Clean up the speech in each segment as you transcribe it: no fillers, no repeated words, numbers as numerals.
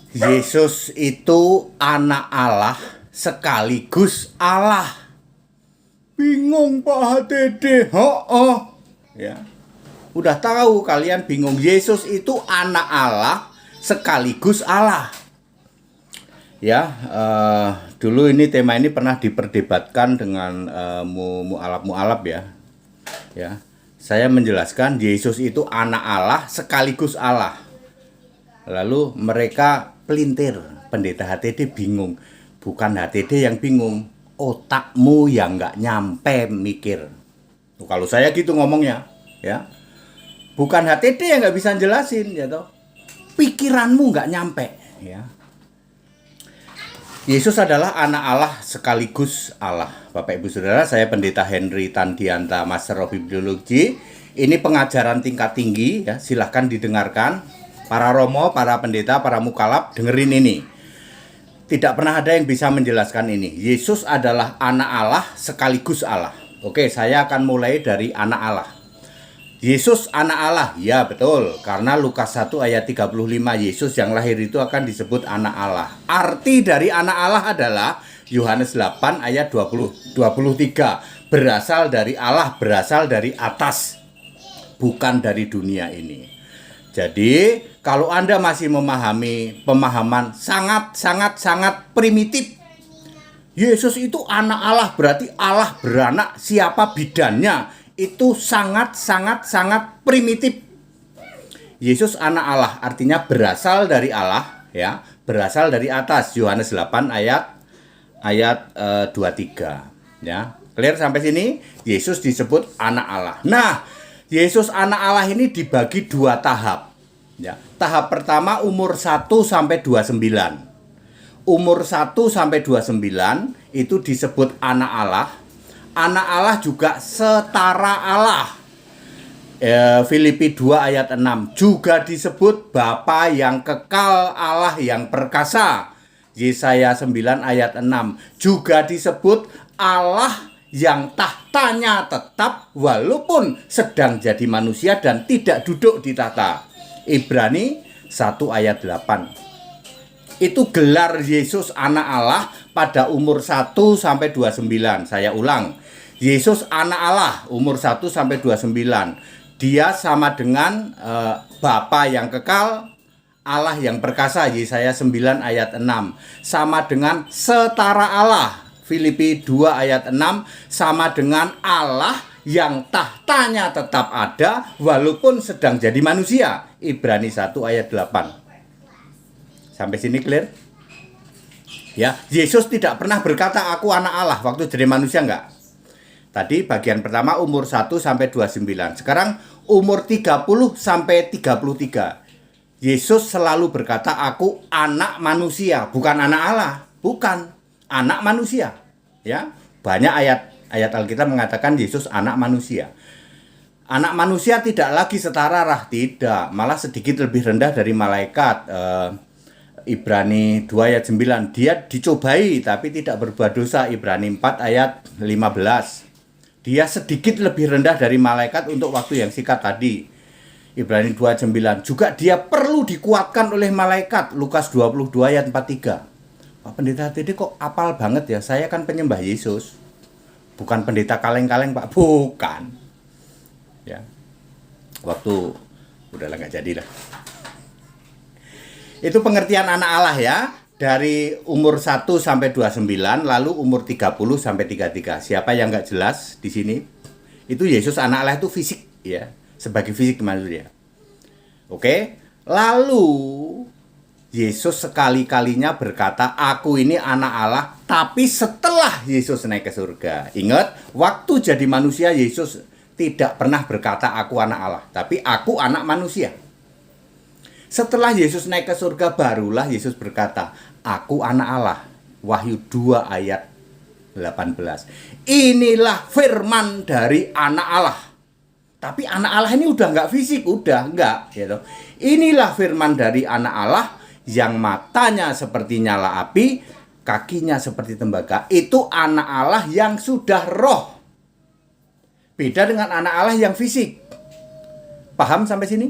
Yesus itu anak Allah sekaligus Allah. Bingung Pak HTD? Oh, ya. Udah tahu kalian bingung. Yesus itu anak Allah sekaligus Allah. Ya, dulu ini tema ini pernah diperdebatkan dengan mu'alaf ya. Ya, saya menjelaskan Yesus itu anak Allah sekaligus Allah. Lalu mereka pelintir, pendeta HTD bingung. Bukan HTD yang bingung, otakmu yang nggak nyampe mikir. Kalau saya gitu ngomongnya, ya. Bukan HTD yang nggak bisa jelasin, ya toh. Pikiranmu nggak nyampe, ya. Yesus adalah anak Allah sekaligus Allah. Bapak Ibu Saudara, saya Pendeta Henry Tandianta, Master of Bibliology. Ini pengajaran tingkat tinggi, ya. Silahkan didengarkan. Para romo, para pendeta, para mukalab, dengerin ini. Tidak pernah ada yang bisa menjelaskan ini. Yesus adalah anak Allah sekaligus Allah. Oke, saya akan mulai dari anak Allah. Yesus anak Allah, ya betul. Karena Lukas 1 ayat 35, Yesus yang lahir itu akan disebut anak Allah. Arti dari anak Allah adalah Yohanes 8 ayat 23. Berasal dari Allah, berasal dari atas. Bukan dari dunia ini. Jadi, kalau Anda masih memahami pemahaman sangat primitif, Yesus itu anak Allah, berarti Allah beranak, siapa bidannya, itu sangat primitif. Yesus anak Allah, artinya berasal dari Allah, ya, berasal dari atas. Yohanes 8 ayat 23, ya. Clear sampai sini? Yesus disebut anak Allah. Nah, Yesus anak Allah ini dibagi dua tahap. Ya, tahap pertama umur 1 sampai 29. Umur 1 sampai 29 itu disebut anak Allah. Anak Allah juga setara Allah. Filipi 2 ayat 6 juga disebut Bapa yang kekal, Allah yang perkasa. Yesaya 9 ayat 6 juga disebut Allah yang tahtanya tetap walaupun sedang jadi manusia dan tidak duduk di tahta. Ibrani 1 ayat 8. Itu gelar Yesus anak Allah pada umur 1 sampai 29. Saya ulang. Yesus anak Allah umur 1 sampai 29. Dia sama dengan Bapa yang kekal, Allah yang perkasa. Yesaya 9 ayat 6. Sama dengan setara Allah. Filipi 2 ayat 6 sama dengan Allah yang tahtanya tetap ada walaupun sedang jadi manusia. Ibrani 1 ayat 8. Sampai sini clear? Ya, Yesus tidak pernah berkata aku anak Allah waktu jadi manusia, enggak. Tadi bagian pertama umur 1 sampai 29. Sekarang umur 30 sampai 33. Yesus selalu berkata aku anak manusia, bukan anak Allah, bukan. Anak manusia, ya. Banyak ayat Alkitab mengatakan Yesus anak manusia. Anak manusia tidak lagi setara rah, tidak, malah sedikit lebih rendah dari malaikat. Ibrani 2 ayat 9, dia dicobai tapi tidak berbuat dosa. Ibrani 4 ayat 15, dia sedikit lebih rendah dari malaikat untuk waktu yang singkat tadi. Ibrani 2 ayat 9, juga dia perlu dikuatkan oleh malaikat. Lukas 22 ayat 43. Pak Pendeta Tede kok apal banget ya? Saya kan penyembah Yesus, bukan pendeta kaleng-kaleng Pak, bukan. Ya, waktu udahlah nggak jadi lah. Itu pengertian anak Allah ya, dari umur 1 sampai 29, lalu umur 30 sampai 33. Siapa yang nggak jelas di sini? Itu Yesus anak Allah itu fisik ya, sebagai fisik manusia. Oke, lalu Yesus sekali-kalinya berkata, aku ini anak Allah, tapi setelah Yesus naik ke surga. Ingat, waktu jadi manusia Yesus tidak pernah berkata, aku anak Allah, tapi aku anak manusia. Setelah Yesus naik ke surga, barulah Yesus berkata, aku anak Allah. Wahyu 2 ayat 18. Inilah firman dari anak Allah. Tapi anak Allah ini udah nggak fisik, udah nggak. Gitu. Inilah firman dari anak Allah, yang matanya seperti nyala api, kakinya seperti tembaga. Itu anak Allah yang sudah roh. Beda dengan anak Allah yang fisik. Paham sampai sini?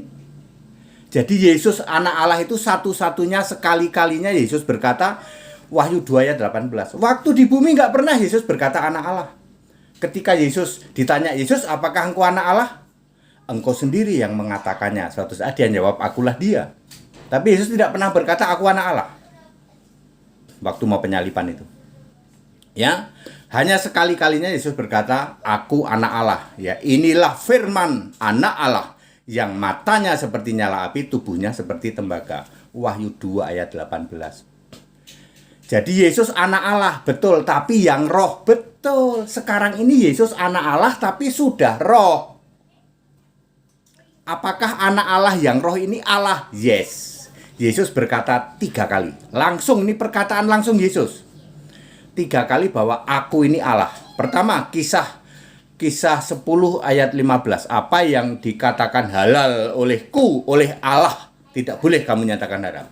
Jadi Yesus anak Allah itu satu-satunya sekali-kalinya Yesus berkata, Wahyu 2 ayat 18. Waktu di bumi nggak pernah Yesus berkata anak Allah. Ketika Yesus ditanya, Yesus apakah engkau anak Allah? Engkau sendiri yang mengatakannya. Suatu saat dia jawab, akulah dia. Tapi Yesus tidak pernah berkata, aku anak Allah. Waktu mau penyalipan itu. Ya, hanya sekali-kalinya Yesus berkata, aku anak Allah. Ya, inilah firman anak Allah yang matanya seperti nyala api, tubuhnya seperti tembaga. Wahyu 2 ayat 18. Jadi Yesus anak Allah, betul, tapi yang roh, betul. Sekarang ini Yesus anak Allah tapi sudah roh. Apakah anak Allah yang roh ini Allah? Yes. Yesus berkata 3 kali. Langsung, ini perkataan langsung Yesus. 3 kali bahwa aku ini Allah. Pertama, kisah 10 ayat 15. Apa yang dikatakan halal olehku, oleh Allah, tidak boleh kamu nyatakan haram.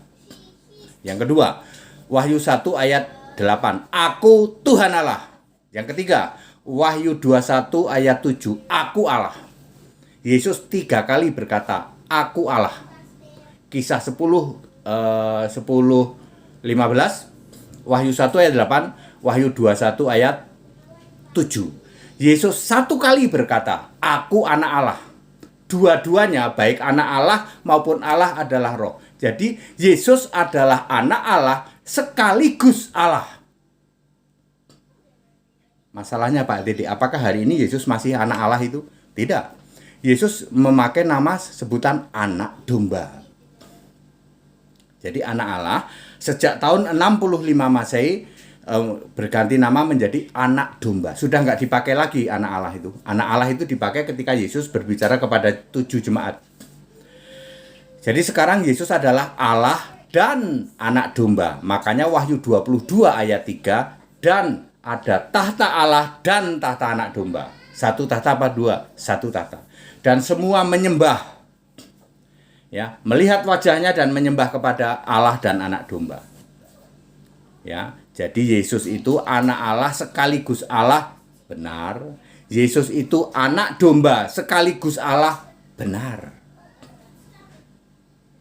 Yang kedua, Wahyu 1 ayat 8. Aku Tuhan Allah. Yang ketiga, Wahyu 21 ayat 7. Aku Allah. Yesus 3 kali berkata, aku Allah. Kisah 10, 15, Wahyu 1 ayat 8, Wahyu 21 ayat 7. Yesus 1 kali berkata, aku anak Allah. Dua-duanya, baik anak Allah maupun Allah adalah roh. Jadi Yesus adalah anak Allah sekaligus Allah. Masalahnya Pak Dede, apakah hari ini Yesus masih anak Allah itu? Tidak. Yesus memakai nama sebutan anak domba. Jadi anak Allah sejak tahun 65 Masehi berganti nama menjadi anak domba. Sudah nggak dipakai lagi anak Allah itu. Anak Allah itu dipakai ketika Yesus berbicara kepada 7 jemaat. Jadi sekarang Yesus adalah Allah dan anak domba. Makanya Wahyu 22 ayat 3, dan ada tahta Allah dan tahta anak domba. 1 tahta apa 2? 1 tahta. Dan semua menyembah, ya, melihat wajahnya dan menyembah kepada Allah dan anak domba. Ya, jadi Yesus itu anak Allah sekaligus Allah, benar. Yesus itu anak domba sekaligus Allah, benar.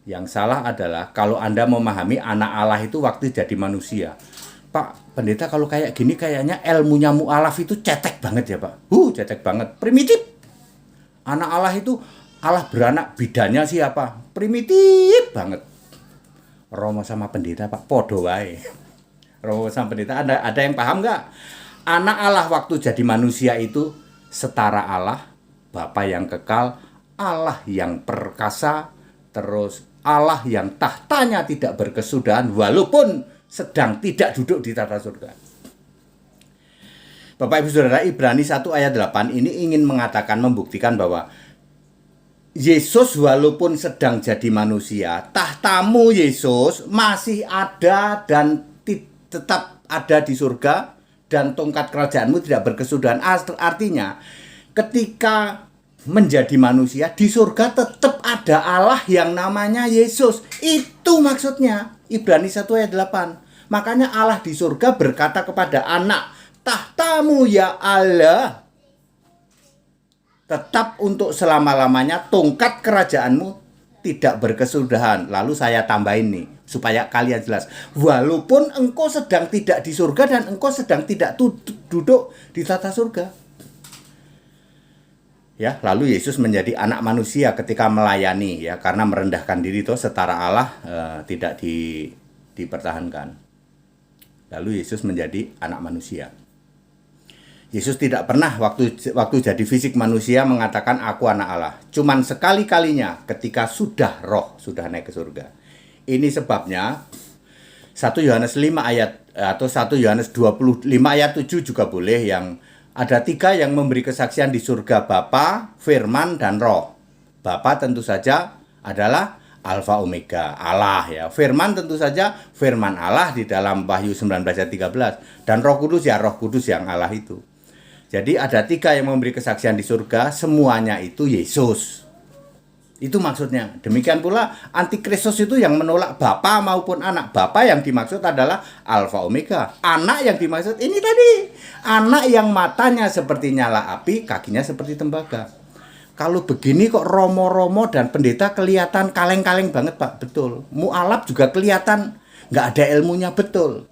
Yang salah adalah kalau Anda memahami anak Allah itu waktu jadi manusia. Pak Pendeta, kalau kayak gini kayaknya ilmunya mu'alaf itu cetek banget ya Pak. Cetek banget, primitif. Anak Allah itu Allah beranak, bidannya siapa? Primitif banget. Romo sama pendeta Pak, podo wae. Romo sama pendeta, ada yang paham nggak? Anak Allah waktu jadi manusia itu setara Allah, Bapa yang kekal, Allah yang perkasa, terus Allah yang tahtanya tidak berkesudahan walaupun sedang tidak duduk di tata surga. Bapak Ibu Saudara, Ibrani 1 ayat 8 ini ingin mengatakan, membuktikan bahwa Yesus walaupun sedang jadi manusia, tahtamu Yesus masih ada dan tetap ada di surga, dan tongkat kerajaanmu tidak berkesudahan. Artinya ketika menjadi manusia di surga tetap ada Allah yang namanya Yesus. Itu maksudnya Ibrani 1 ayat 8. Makanya Allah di surga berkata kepada anak, tahtamu ya Allah tetap untuk selama-lamanya, tongkat kerajaanmu tidak berkesudahan. Lalu saya tambahin nih supaya kalian jelas, walaupun engkau sedang tidak di surga dan engkau sedang tidak duduk di tata surga. Ya, lalu Yesus menjadi anak manusia ketika melayani, ya, karena merendahkan diri itu setara Allah, tidak dipertahankan. Lalu Yesus menjadi anak manusia. Yesus tidak pernah waktu jadi fisik manusia mengatakan aku anak Allah. Cuman sekali-kalinya ketika sudah roh, sudah naik ke surga. Ini sebabnya 1 Yohanes 5 ayat atau 1 Yohanes 25 ayat 7 juga boleh, yang ada 3 yang memberi kesaksian di surga, Bapa, Firman, dan Roh. Bapa tentu saja adalah Alfa Omega, Allah, ya. Firman tentu saja firman Allah di dalam Wahyu 19 ayat 13. Dan Roh Kudus, ya, Roh Kudus yang Allah itu. Jadi ada 3 yang memberi kesaksian di surga, semuanya itu Yesus. Itu maksudnya. Demikian pula Antikristus itu yang menolak Bapa maupun Anak. Bapa yang dimaksud adalah Alfa Omega. Anak yang dimaksud ini tadi, anak yang matanya seperti nyala api, kakinya seperti tembaga. Kalau begini kok romo-romo dan pendeta kelihatan kaleng-kaleng banget Pak, betul. Mu'alaf juga kelihatan nggak ada ilmunya, betul.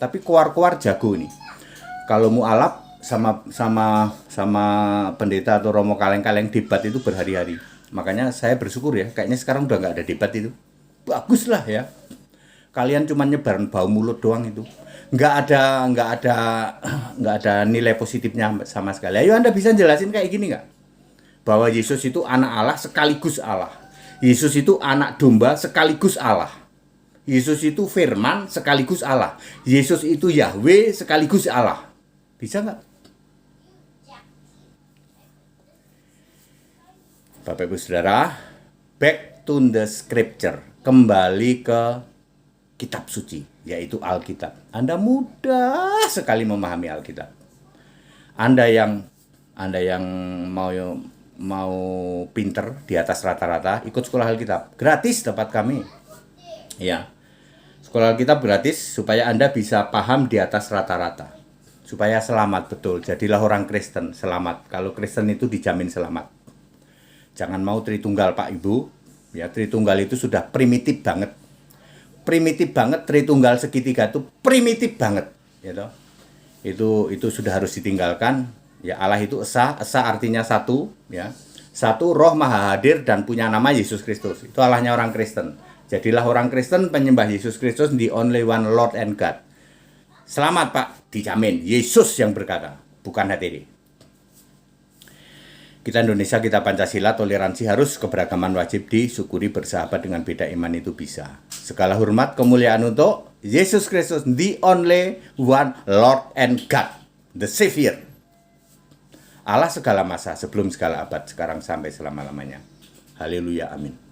Tapi keluar-keluar jago nih. Kalau mu'alaf sama pendeta atau romo kaleng-kaleng debat itu berhari-hari. Makanya saya bersyukur ya, kayaknya sekarang udah nggak ada debat itu. Bagus lah ya. Kalian cuma nyebaran bau mulut doang itu. Nggak ada nilai positifnya sama sekali. Ayo Anda bisa jelasin kayak gini nggak? Bahwa Yesus itu anak Allah sekaligus Allah. Yesus itu anak domba sekaligus Allah. Yesus itu firman sekaligus Allah. Yesus itu Yahweh sekaligus Allah. Bisa nggak? Bapak Ibu Saudara, back to the scripture. Kembali ke kitab suci, yaitu Alkitab. Anda mudah sekali memahami Alkitab. Anda yang mau pinter di atas rata-rata, ikut sekolah Alkitab. Gratis dapat kami. Ya. Sekolah Alkitab gratis supaya Anda bisa paham di atas rata-rata. Supaya selamat, betul. Jadilah orang Kristen, selamat. Kalau Kristen itu dijamin selamat. Jangan mau Tritunggal Pak Ibu. Ya, Tritunggal itu sudah primitif banget. Primitif banget, Tritunggal segitiga itu primitif banget, gitu. Itu sudah harus ditinggalkan. Ya, Allah itu esa artinya satu, ya. Satu, Roh Maha Hadir dan punya nama Yesus Kristus. Itu Allahnya orang Kristen. Jadilah orang Kristen penyembah Yesus Kristus, the only one Lord and God. Selamat Pak, dijamin. Yesus yang berkata, bukan HTD. Kita Indonesia, kita Pancasila, toleransi harus, keberagaman wajib, disyukuri, bersahabat dengan beda iman itu bisa. Segala hormat, kemuliaan untuk Yesus Kristus, the only one Lord and God, the Savior. Allah segala masa, sebelum segala abad, sekarang sampai selama-lamanya. Haleluya, amin.